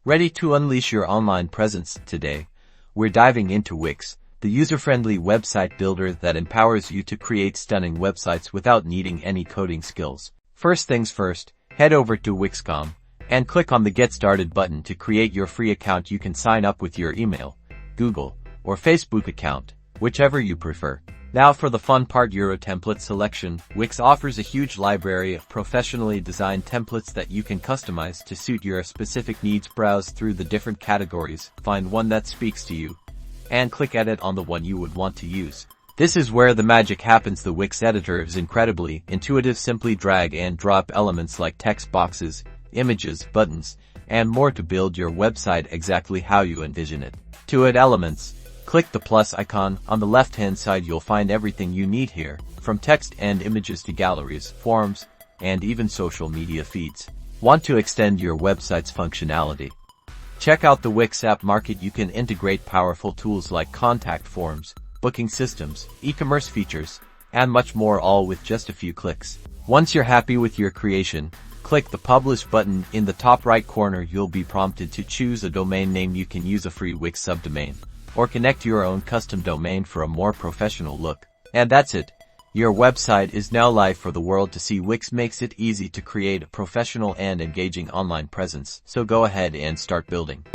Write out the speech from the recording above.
Ready to unleash your online presence? Today, we're diving into Wix, the user-friendly website builder that empowers you to create stunning websites without needing any coding skills. First things first, head over to Wix.com and click on the Get Started button to create your free account. You can sign up with your email, Google, or Facebook account, whichever you prefer. Now for the fun part, Euro template selection. Wix offers a huge library of professionally designed templates that you can customize to suit your specific needs. Browse through the different categories, find one that speaks to you, and click Edit on the one you would want to use. This is where the magic happens. The Wix Editor is incredibly intuitive. Simply drag and drop elements like text boxes, images, buttons, and more to build your website exactly how you envision it. To add elements, click the plus icon. On the left-hand side you'll find everything you need here, from text and images to galleries, forms, and even social media feeds. Want to extend your website's functionality? Check out the Wix App Market. You can integrate powerful tools like contact forms, booking systems, e-commerce features, and much more, all with just a few clicks. Once you're happy with your creation, click the Publish button. In the top right corner you'll be prompted to choose a domain name. You can use a free Wix subdomain, or connect your own custom domain for a more professional look. And that's it. Your website is now live for the world to see. Wix makes it easy to create a professional and engaging online presence. So go ahead and start building.